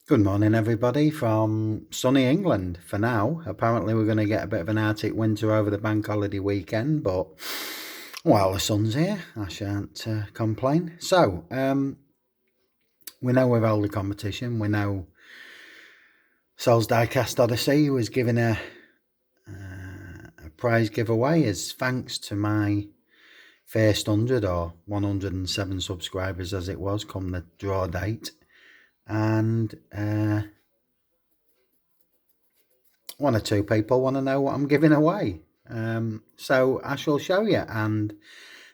Good morning, everybody, from sunny England for now. Apparently, we're going to get a bit of an Arctic winter over the bank holiday weekend, but while the sun's here, I shan't complain. So, we know we've held a competition. We know Sol's Diecast Odyssey was giving a prize giveaway as thanks to my first 100 or 107 subscribers as it was come the draw date. And one or two people want to know what I'm giving away. So I shall show you. And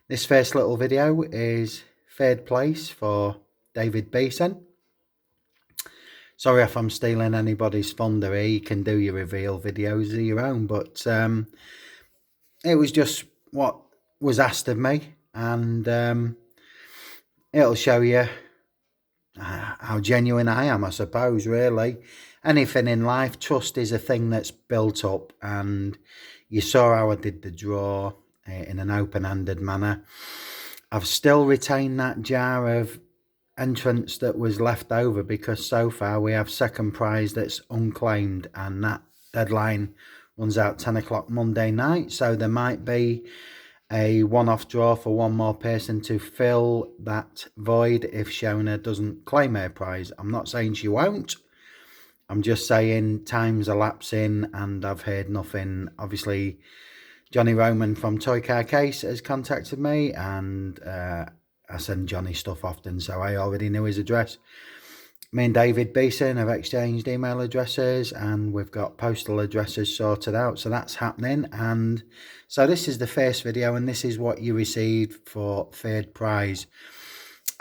this first little video is third place for David Beeson. Sorry if I'm stealing anybody's thunder here. You can do your reveal videos of your own, but it was just what was asked of me, and it'll show you how genuine I am, I suppose, really. Anything in life, trust is a thing that's built up, and you saw how I did the draw in an open-handed manner. I've still retained that jar of entrance that was left over because so far we have second prize that's unclaimed, and that deadline runs out 10 o'clock Monday night, so there might be a one-off draw for one more person to fill that void if Shona doesn't claim her prize. I'm not saying she won't. I'm just saying time's elapsing and I've heard nothing. Obviously, Johnny Roman from Toy Car Case has contacted me, and I send Johnny stuff often, so I already knew his address. Me and David Beeson have exchanged email addresses, and we've got postal addresses sorted out, so that's happening. And so this is the first video, and this is what you received for third prize.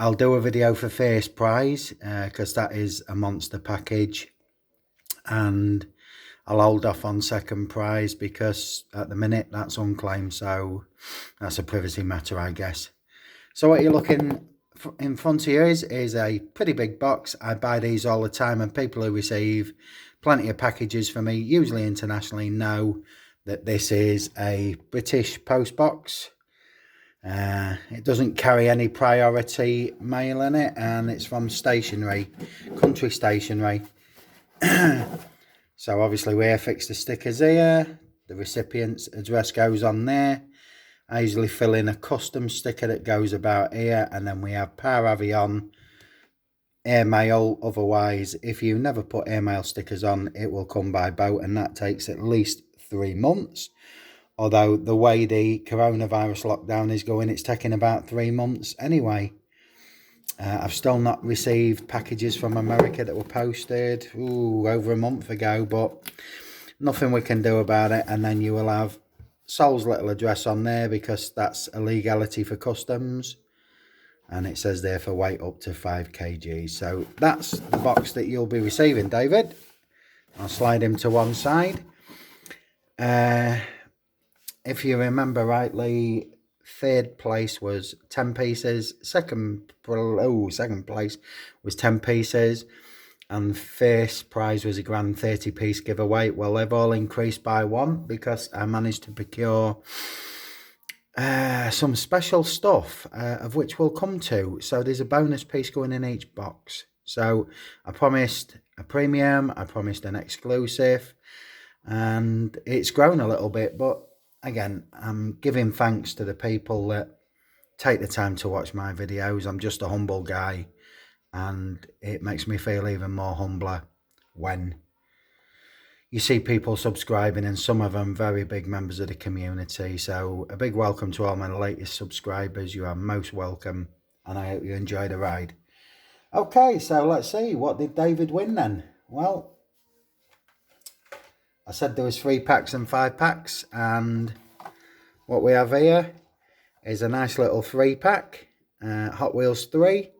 I'll do a video for first prize because that is a monster package, and I'll hold off on second prize because at the minute that's unclaimed, so that's a privacy matter, I guess. So what you're looking in front of you is a pretty big box. I buy these all the time, and people who receive plenty of packages from me, usually internationally, know that this is a British post box. It doesn't carry any priority mail in it, and it's from stationery, country stationery. So obviously we affix the stickers here. The recipient's address goes on there. I usually fill in a custom sticker that goes about here, and then we have Par Avion, airmail. Otherwise, if you never put airmail stickers on, it will come by boat, and that takes at least 3 months. Although the way the coronavirus lockdown is going, it's taking about 3 months anyway. I've still not received packages from America that were posted over a month ago, but nothing we can do about it. And then you will have Sol's little address on there because that's a legality for customs, and it says there for weight up to 5 kg. So that's the box that you'll be receiving, David. I'll slide him to one side. If you remember rightly, third place was 10 pieces, second place was 10 pieces, and first prize was a grand 30-piece giveaway. Well, they've all increased by one because I managed to procure some special stuff, of which we'll come to. So there's a bonus piece going in each box. So I promised a premium, I promised an exclusive, and it's grown a little bit. But again, I'm giving thanks to the people that take the time to watch my videos. I'm just a humble guy, and it makes me feel even more humbler when you see people subscribing, and some of them very big members of the community. So a big welcome to all my latest subscribers. You are most welcome, and I hope you enjoy the ride. Okay, so let's see, what did David win then? Well, I said there was 3 packs and 5 packs, and what we have here is a nice little 3-pack, Hot Wheels 3.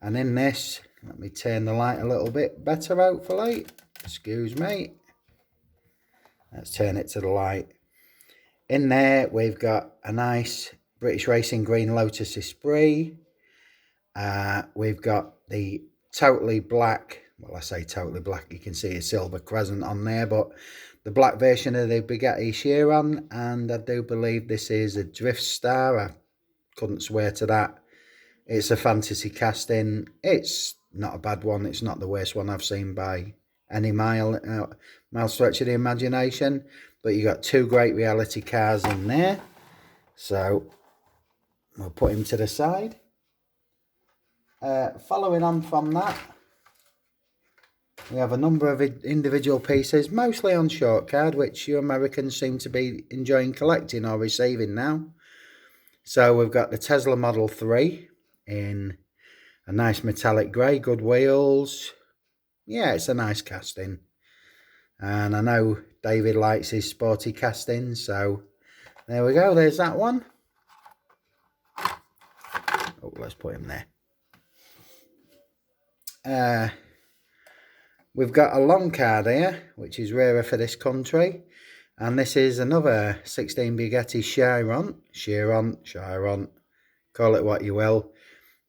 And in this, let me turn the light a little bit better, hopefully. Excuse me. Let's turn it to the light. In there, we've got a nice British Racing Green Lotus Esprit. We've got the totally black, well, I say totally black, you can see a silver crescent on there, but the black version of the Bugatti Chiron, and I do believe this is a Drift Star. I couldn't swear to that. It's a fantasy casting. It's not a bad one. It's not the worst one I've seen by any mile stretch of the imagination. But you got two great reality cars in there. So we'll put him to the side. Following on from that, we have a number of individual pieces, mostly on short card, which you Americans seem to be enjoying collecting or receiving now. So we've got the Tesla Model 3 in a nice metallic grey, good wheels. Yeah, it's a nice casting. And I know David likes his sporty casting, so there we go, there's that one. Oh, let's put him there. We've got a long card here, which is rarer for this country. And this is another 16 Bugatti Chiron, call it what you will.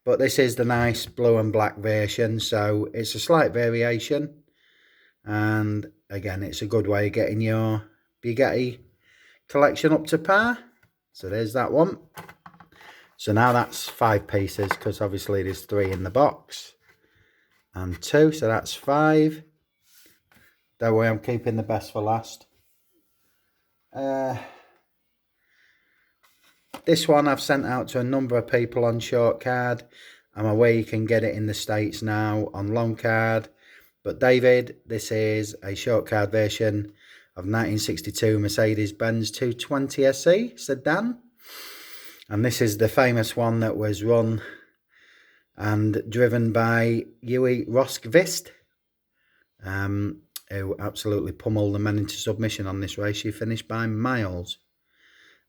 But this is the nice blue and black version, so it's a slight variation. And again, it's a good way of getting your Bugatti collection up to par. So there's that one. So now that's 5 pieces, because obviously there's 3 in the box. And 2, so that's 5. Don't worry, I'm keeping the best for last. This one I've sent out to a number of people on short card. I'm aware you can get it in the States now on long card. But David, this is a short card version of 1962 Mercedes-Benz 220 SE sedan. And this is the famous one that was run and driven by Huey Rosqvist, who absolutely pummeled the men into submission on this race. She finished by miles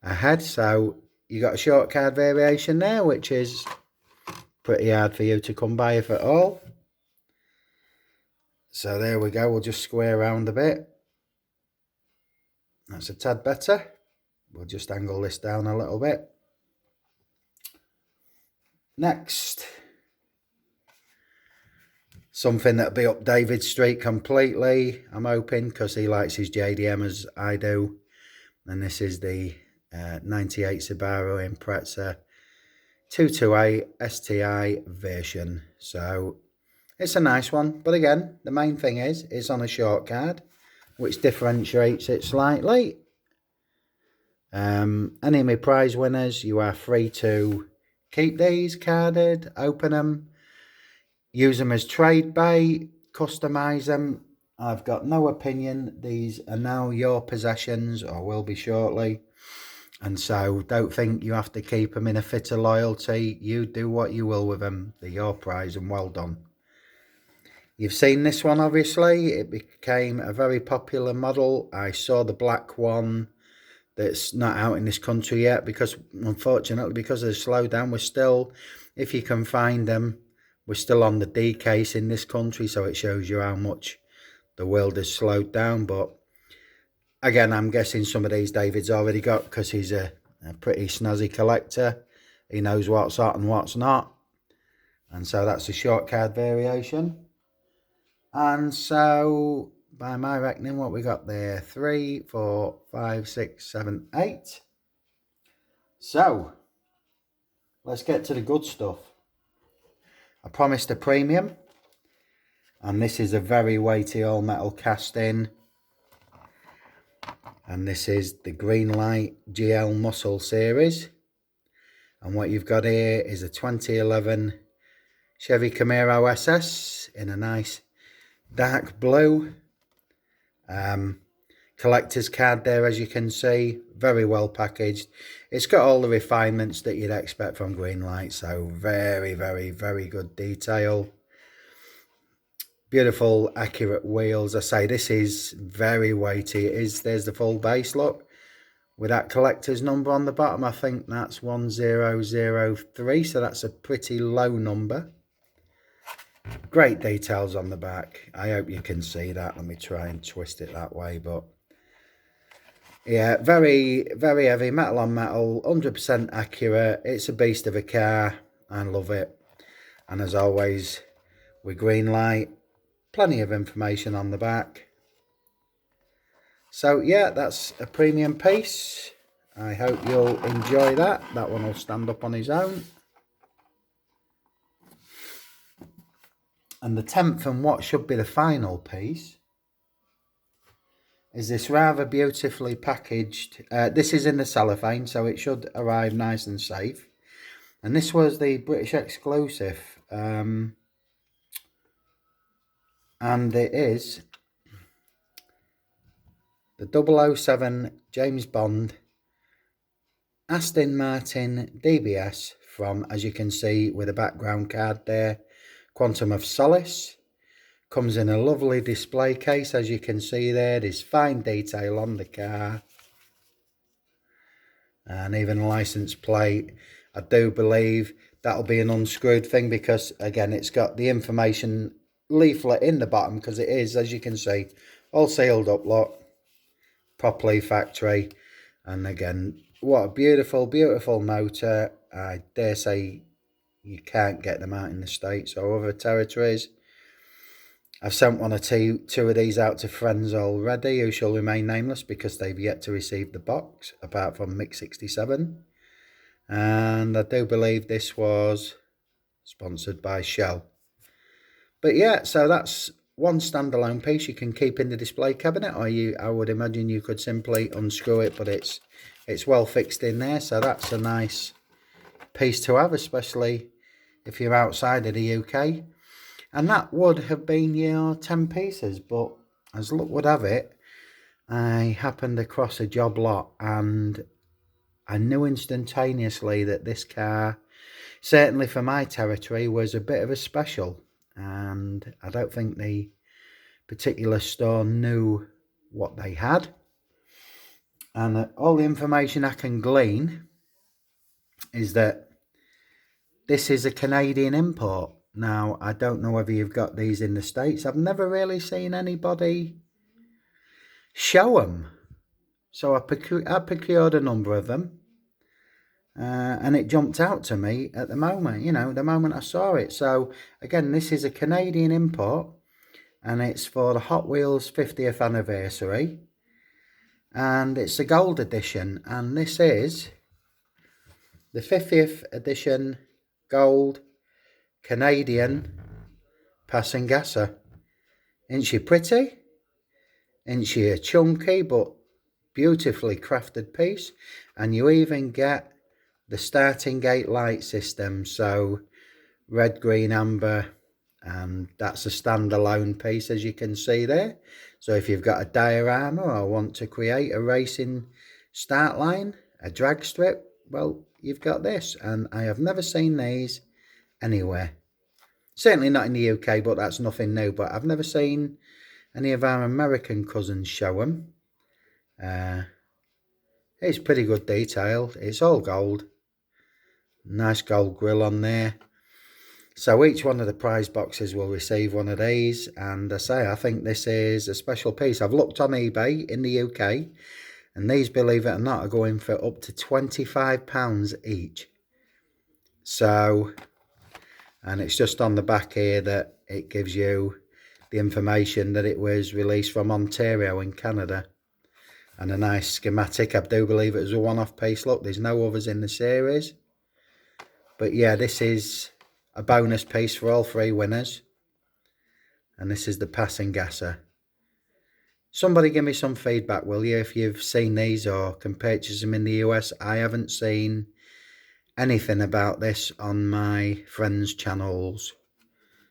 ahead. So you got a short card variation there, which is pretty hard for you to come by, if at all. So there we go. We'll just square around a bit. That's a tad better. We'll just angle this down a little bit. Next, something that'll be up David's street completely, I'm hoping, because he likes his JDM as I do. And this is the 98 Subaru Impreza 228 STI version. So it's a nice one. But again, the main thing is it's on a short card, which differentiates it slightly. Any of my prize winners, you are free to keep these carded, open them, use them as trade bait, customize them. I've got no opinion. These are now your possessions, or will be shortly. And so don't think you have to keep them in a fit of loyalty. You do what you will with them. They're your prize, and well done. You've seen this one, obviously. It became a very popular model. I saw the black one that's not out in this country yet, because unfortunately, because of the slowdown, we're still, if you can find them, we're still on the D case in this country. So it shows you how much the world has slowed down. But again, I'm guessing some of these David's already got, because he's a pretty snazzy collector. He knows what's hot and what's not. And so that's a short card variation. And so, by my reckoning, what we got there, 3, 4, 5, 6, 7, 8. So, let's get to the good stuff. I promised a premium. And this is a very weighty all metal casting. And this is the Greenlight GL Muscle Series. And what you've got here is a 2011 Chevy Camaro SS in a nice dark blue. Collector's card there, as you can see. Very well packaged. It's got all the refinements that you'd expect from Greenlight. So very, very, very good detail. Beautiful, accurate wheels. I say this is very weighty. There's the full base, look, with that collector's number on the bottom. I think that's 1003, so that's a pretty low number. Great details on the back. I hope you can see that. Let me try and twist it that way. But yeah, very, very heavy, metal on metal, 100% accurate. It's a beast of a car. I love it. And as always, with Greenlight, plenty of information on the back. So yeah, that's a premium piece. I hope you'll enjoy that. That one will stand up on his own. And the 10th and what should be the final piece is this rather beautifully packaged. This is in the cellophane, so it should arrive nice and safe. And this was the British exclusive. And it is the 007 James Bond Aston Martin DBS from, as you can see with a background card there, Quantum of Solace. Comes in a lovely display case, as you can see there. There's fine detail on the car. And even a license plate. I do believe that'll be an unscrewed thing because, again, it's got the information leaflet in the bottom because it is, as you can see, all sealed up, look, properly factory. And again, what a beautiful, beautiful motor. I dare say you can't get them out in the States or other territories. I've sent one or two of these out to friends already who shall remain nameless because they've yet to receive the box, apart from Mick67. And I do believe this was sponsored by Shell. But yeah, so that's one standalone piece you can keep in the display cabinet, or I would imagine you could simply unscrew it, but it's well fixed in there, so that's a nice piece to have, especially if you're outside of the UK. And that would have been your 10 pieces, but as luck would have it, I happened across a job lot and I knew instantaneously that this car, certainly for my territory, was a bit of a special. And I don't think the particular store knew what they had. And all the information I can glean is that this is a Canadian import. Now, I don't know whether you've got these in the States. I've never really seen anybody show them. So I procured a number of them. And it jumped out to me at the moment, the moment I saw it. So, again, this is a Canadian import. And it's for the Hot Wheels 50th anniversary. And it's a gold edition. And this is the 50th edition gold Canadian Passengasa. Isn't she pretty? Isn't she a chunky but beautifully crafted piece? And you even get the starting gate light system. So red, green, amber. And that's a standalone piece, as you can see there. So if you've got a diorama or want to create a racing start line, a drag strip, well, you've got this. And I have never seen these anywhere. Certainly not in the UK, but that's nothing new. But I've never seen any of our American cousins show them. It's pretty good detail. It's all gold. Nice gold grill on there. So each one of the prize boxes will receive one of these. And I think this is a special piece. I've looked on eBay in the UK. And these, believe it or not, are going for up to £25 each. So, and it's just on the back here that it gives you the information that it was released from Ontario in Canada. And a nice schematic. I do believe it was a one-off piece. Look, there's no others in the series. But yeah, this is a bonus piece for all three winners. And this is the Passengasa. Somebody give me some feedback, will you, if you've seen these or can purchase them in the US. I haven't seen anything about this on my friends' channels.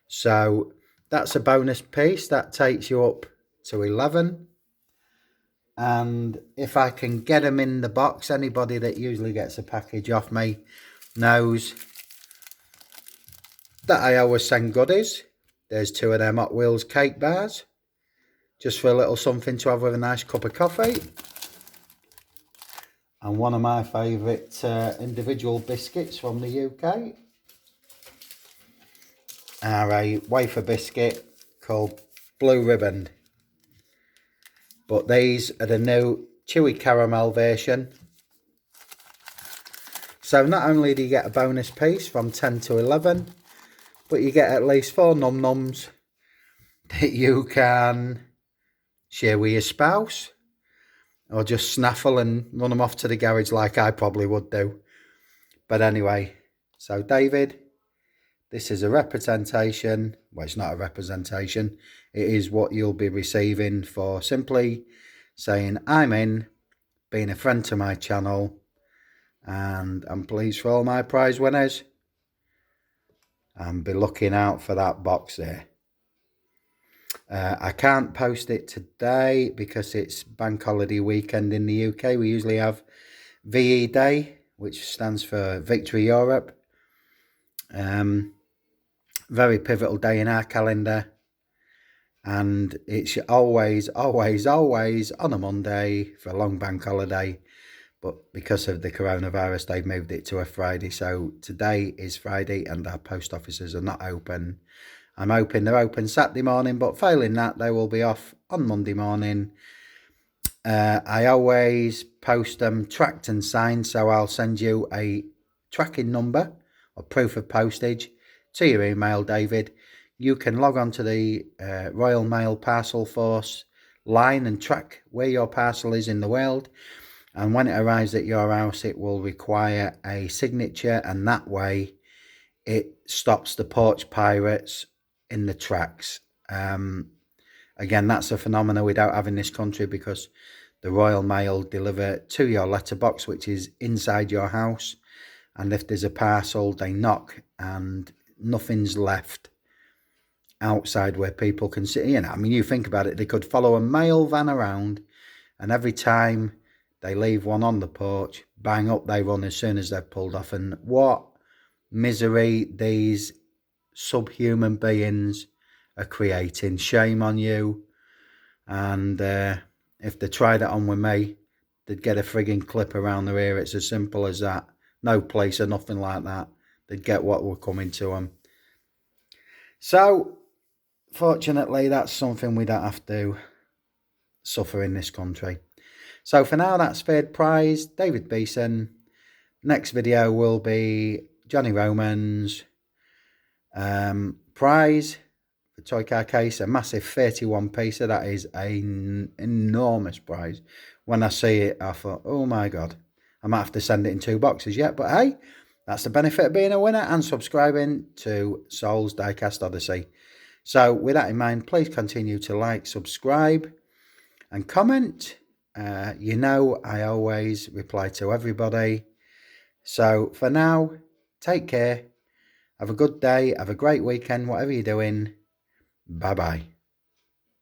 So that's a bonus piece. That takes you up to 11. And if I can get them in the box, anybody that usually gets a package off me knows that I always send goodies. There's 2 of them Hot Wheels cake bars, just for a little something to have with a nice cup of coffee. And one of my favourite individual biscuits from the UK are a wafer biscuit called Blue Ribbon. But these are the new chewy caramel version. So not only do you get a bonus piece from 10 to 11, but you get at least 4 num-nums that you can share with your spouse, or just snaffle and run them off to the garage like I probably would do. But anyway, so David This is a representation. Well, it's not a representation. It is what you'll be receiving for simply saying I'm in, being a friend to my channel, and I'm pleased for all my prize winners. And be looking out for that box there. I can't post it today because it's bank holiday weekend in the UK. We usually have VE Day, which stands for Victory Europe. Very pivotal day in our calendar. And it's always on a Monday for a long bank holiday. But because of the coronavirus, they've moved it to a Friday. So today is Friday and our post offices are not open. I'm hoping they're open Saturday morning, but failing that, they will be off on Monday morning. I always post them tracked and signed, so I'll send you a tracking number or proof of postage to your email, David. You can log on to the Royal Mail Parcel Force line and track where your parcel is in the world. And when it arrives at your house, it will require a signature, and that way it stops the porch pirates in the tracks. Again, that's a phenomenon we don't have in this country because the Royal Mail deliver to your letterbox, which is inside your house. And if there's a parcel, they knock and nothing's left outside where people can see. You know, I mean, you think about it, they could follow a mail van around, and every time they leave one on the porch, bang, up they run as soon as they've pulled off. And what misery these subhuman beings are creating. Shame on you. And if they tried it on with me, they'd get a frigging clip around their ear. It's as simple as that. No police or nothing like that. They'd get what were coming to them. So, fortunately, that's something we don't have to suffer in this country. So for now, that's third prize, David Beeson. Next video will be Johnny Roman's prize, the toy car case, a massive 31 piecer. That is an enormous prize. When I see it, I thought, oh my God, I might have to send it in 2 boxes yet. But hey, that's the benefit of being a winner and subscribing to Soul's Diecast Odyssey. So with that in mind, please continue to like, subscribe and comment. You know I always reply to everybody. So for now, take care. Have a good day. Have a great weekend, whatever you're doing. Bye-bye.